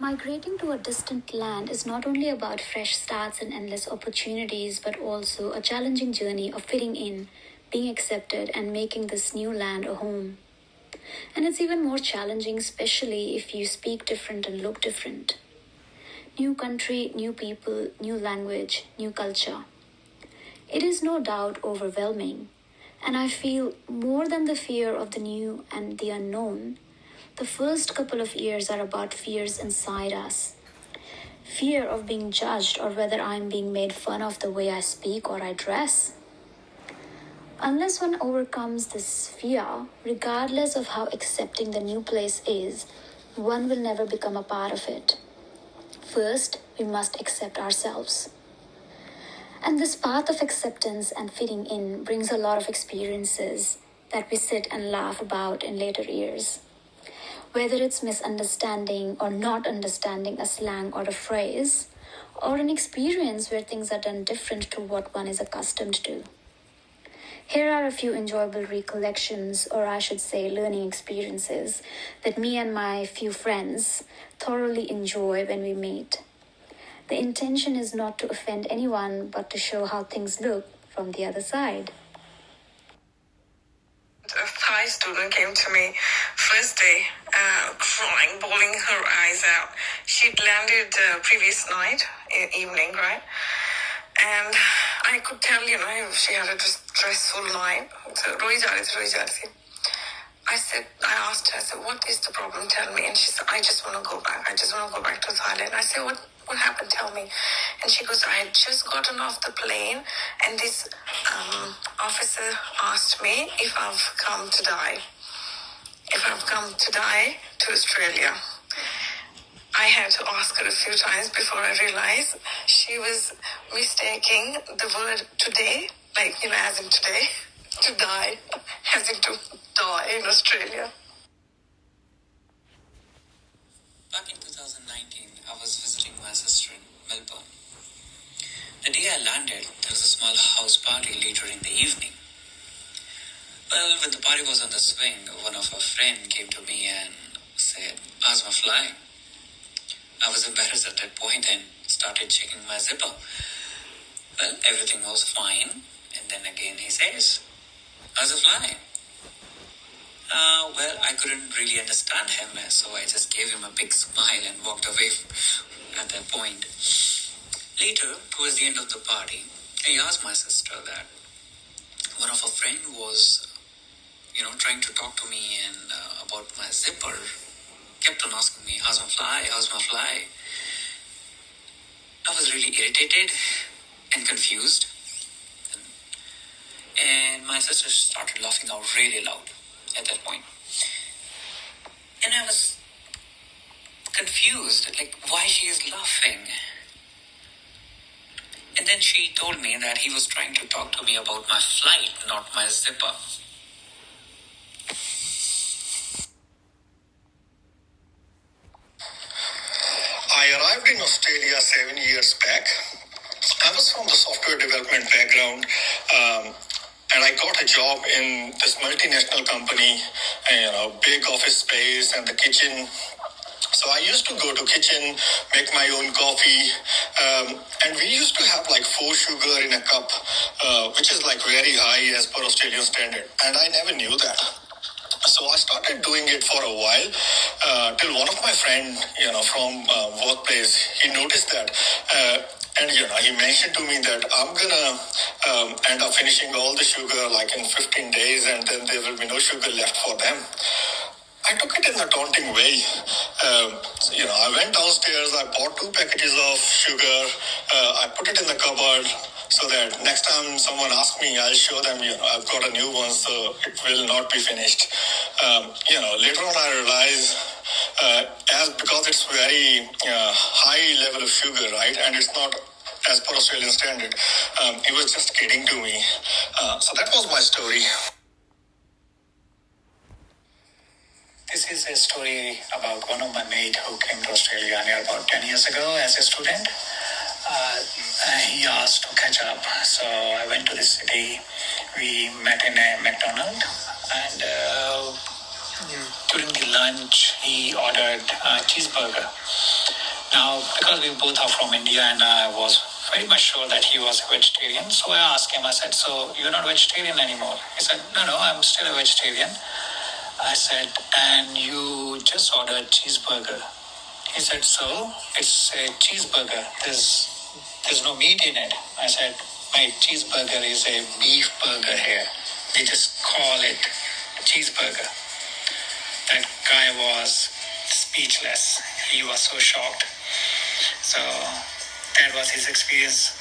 Migrating to a distant land is not only about fresh starts and endless opportunities, but also a challenging journey of fitting in, being accepted, and making this new land a home. And it's even more challenging, especially if you speak different and look different. New country, new people, new language, new culture. It is no doubt overwhelming, and I feel more than the fear of the new and the unknown. The first couple of years are about fears inside us. Fear of being judged or whether I'm being made fun of the way I speak or I dress. Unless one overcomes this fear, regardless of how accepting the new place is, one will never become a part of it. First, we must accept ourselves. And this path of acceptance and fitting in brings a lot of experiences that we sit and laugh about in later years. Whether it's misunderstanding or not understanding a slang or a phrase, or an experience where things are done different to what one is accustomed to. Here are a few enjoyable recollections, or I should say learning experiences, that me and my few friends thoroughly enjoy when we meet. The intention is not to offend anyone, but to show how things look from the other side. A Thai student came to me first day, crying, bawling her eyes out. She'd landed previous night, evening, right? And I could tell, she had a stressful night. So, roi ja rahi thi. I asked her, I said, what is the problem? Tell me. And she said, I just want to go back. I just want to go back to Thailand. I said, what happened? Tell me. And she goes, I had just gotten off the plane and this officer asked me if I've come to die. If I've come to die to Australia. I had to ask her a few times before I realized she was mistaking the word today, as in today, to die, as in to die in Australia. Back in 2019, I was visiting my sister in Melbourne. The day I landed, there was a small house party later in the evening. Well, when the party was on the swing, one of her friends came to me and said, "How's my fly?" I was embarrassed at that point and started checking my zipper. Well, everything was fine. And then again he says, "How's the fly?" Well, I couldn't really understand him, so I just gave him a big smile and walked away at that point. Later, towards the end of the party, I asked my sister that one of her friends was, trying to talk to me and about my zipper, kept on asking me, "How's my fly? How's my fly?" I was really irritated and confused. And my sister started laughing out really loud at that point. And I was confused, why she is laughing. And then she told me that he was trying to talk to me about my flight, not my zipper. I arrived in Australia 7 years back. I was from the software development background, and I got a job in this multinational company, big office space and the kitchen. So I used to go to kitchen, make my own coffee, and we used to have 4 sugar in a cup, which is very high as per Australian standard. And I never knew that. So I started doing it for a while, till one of my friends, from workplace, he noticed that. And he mentioned to me that I'm gonna end up finishing all the sugar in 15 days, and then there will be no sugar left for them. I took it in a taunting way. I went downstairs, I bought 2 packages of sugar, I put it in the cupboard so that next time someone asks me, I'll show them, I've got a new one, so it will not be finished. Later on I realized, because it's very high level of sugar, right, and it's not as per Australian standard, he was just kidding to me. So that was my story. This is a story about one of my mates who came to Australia near about 10 years ago as a student. He asked to catch up, so I went to the city. We met in a McDonald's, and during the lunch, he ordered a cheeseburger. Now, because we both are from India and I was very much sure that he was a vegetarian, so I asked him, I said, so you're not vegetarian anymore? He said, no, I'm still a vegetarian. I said, and you just ordered cheeseburger. He said, so it's a cheeseburger. There's no meat in it. I said, my cheeseburger is a beef burger here. They just call it cheeseburger. That guy was speechless. He was so shocked. So that was his experience